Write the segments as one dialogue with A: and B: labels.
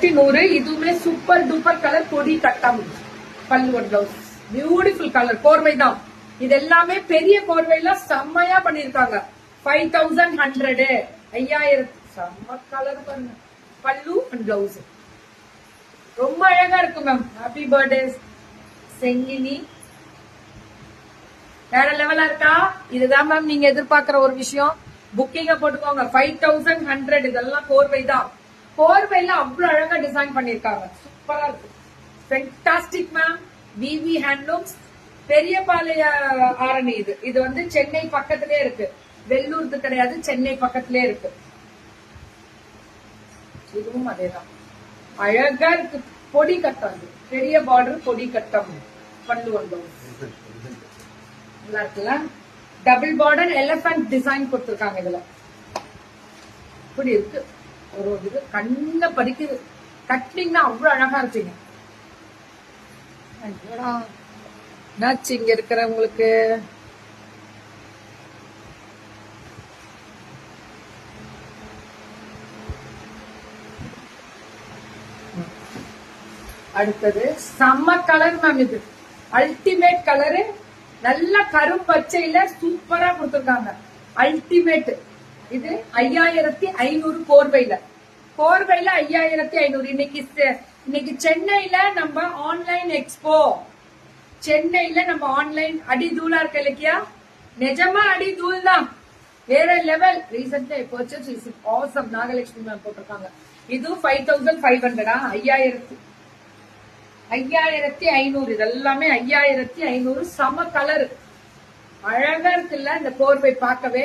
A: 1100. இதுவுமே super duper colour பொடி கட்டம் பல்லு பிளவுஸ். பியூட்டிஃபுல் கலர் கோர்வை தான். இது எல்லாமே பெரிய கோர்வைல செம்மையா பண்ணிருக்காங்க. 5100 5000 செம்ம கலர் பாருங்க. பல்லு அண்ட் பிளவுஸ் ரொம்ப அழகா இருக்கு மேம். Happy birthday செங்கினி. வேற லெவலா இருக்கா? இதுதான் மேம் நீங்க எதிர்பார்க்கிற ஒரு விஷயம். புக்கிங்க போட்டுக்கோங்க. 5100. இதெல்லாம் கோர்வை தான். கோர்வைல அவ்வளவு அழகா டிசைன் பண்ணிருக்காங்க. சூப்பரா இருக்கு. Fantastic ma'am. VV handlooms Periyapalaya Arani. இது வந்து சென்னை பக்கத்திலே இருக்கு. வெள்ளூர்து கிடையாது, சென்னை பக்கத்திலே இருக்கு. இதுவும் அதேதான். அழகா இருக்கு. பொடி கட்டம். பெரிய பார்டர் பொடி கட்டம் பல்லு வந்தோம். நல்லா இருக்குல்ல? டபுள் பார்டர் எலிபென்ட் டிசைன் கொடுத்திருக்காங்க. இதுல இப்படி இருக்கு. ஒரு இது கண்ண பறிக்குது. கட்டினீங்கன்னா அவ்வளவு அழகா இருப்பீங்க. என்னாச்சு இங்க இருக்கிறவங்களுக்கு? அடுத்தது செம்ம கலர் மேம். இது அல்டிமேட் கலரு. நல்ல கரும்பச்சையில சூப்பரா கொடுத்திருக்காங்க. அல்டிமேட். இது 5500 கோர்வையில. 5500. இன்னைக்கு சென்னையில நம்ம ஆன்லைன் எக்ஸ்போ. சென்னையில நம்ம ஆன்லைன் அடி தூளா இருக்க இலக்கியா. நிஜமா அடி தூள் தான். வேற லெவல். ரீசெண்டா purchase is awesome. Nagalakshmi ma'am போட்டிருக்காங்க. இது 5500. 5500. இதெல்லாமே 5500. சம கலர். அழகா இருக்குல்ல இந்த கோர்வை பார்க்கவே.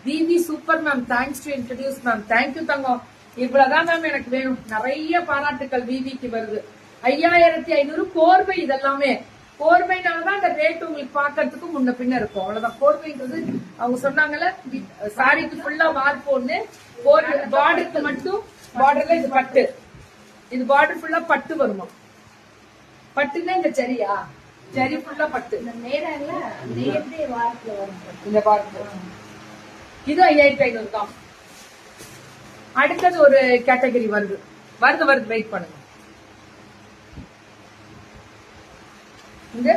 A: VV super ma'am. Thanks to introduce ma'am. Thank you தங்கம். இவ்வளவுதான் மேம் எனக்கு வேணும். நிறைய பாராட்டுக்கள் விவிக்கு வருது. 5500 கோர்வை. இதெல்லாமே கோர்வைனாலதான் அந்த ரேட் உங்களுக்கு பாக்கிறதுக்கு முன்ன பின்ன இருக்கும். அவ்வளவுதான். கோர்வைன்றது அவங்க சொன்னாங்கல்ல, சாரிக்கு ஃபுல்லா வார்ப்பு ஒண்ணு, பார்டருக்கு மட்டும் பார்டர்ல இது பட்டு. இது பார்டர் ஃபுல்லா பட்டு வருமா? பட்டுன்னா இந்த சரியா? சரி ஃபுல்லா பட்டு. இந்த பார்டர் இது 5500 தான். அடுத்தது ஒரு கேட்டகரி வருது. வெயிட் பண்ணுங்க. இந்த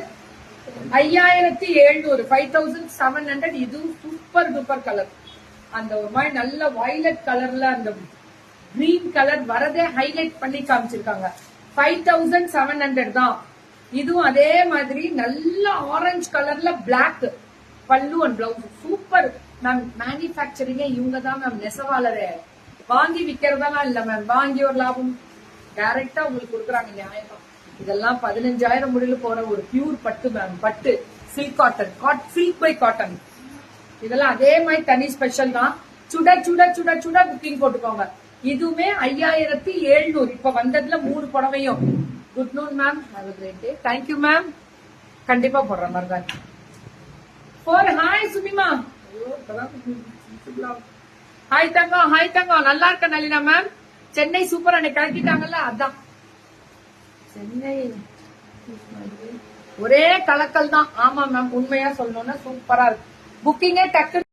A: 5700 5700. இது சூப்பர் டூப்பர் கலர். அந்த ஒரு மாதிரி நல்ல வயலட் கலர்ல அந்த கிரீன் கலர் வரதே ஹைலைட் பண்ணி காமிச்சிருக்காங்க. 5700 தான். இதுவும் அதே மாதிரி நல்ல ஆரஞ்சு கலர்ல black pallu and blouse. Super ma'am. மேனுபேக்சரிங்கே இவங்க தான் மேம். நெசவாளரே வாங்கி விக்கிறதெல்லாம் இல்ல மேம். வாங்கி ஒரு லாபம் டைரக்டா உங்களுக்கு கொடுக்குறாங்க. நியாயமா. இதெல்லாம் 15000 முடியல போற ஒரு பியூர் பட்டு மேம். பட்டு silk cotton. Silk by cotton. இதெல்லாம் அதே மாதிரி தனி ஸ்பெஷல் தான். சுட சுட சுட சுட புக்கிங் போட்டுக்கோங்க. இதுவுமே 5700. இப்ப வந்ததுல 3 புடவையும். Good noon ma'am. Have a great day. Thank you ma'am. கண்டிப்பா போடுறேன் மருதான். ஹாய் சுமிமா. ஹாய் தங்கம். ஹாய் தங்கம். நல்லா இருக்க நளினா மேம். சென்னை சூப்பர் அன்னைக்கு கலக்கிட்டாங்கல்ல, அதான் சென்னை ஒரே கலக்கல் தான். ஆமா மேம். உண்மையா சொல்லணும்னா சூப்பரா இருக்கு. புக்கிங்கே டக்கு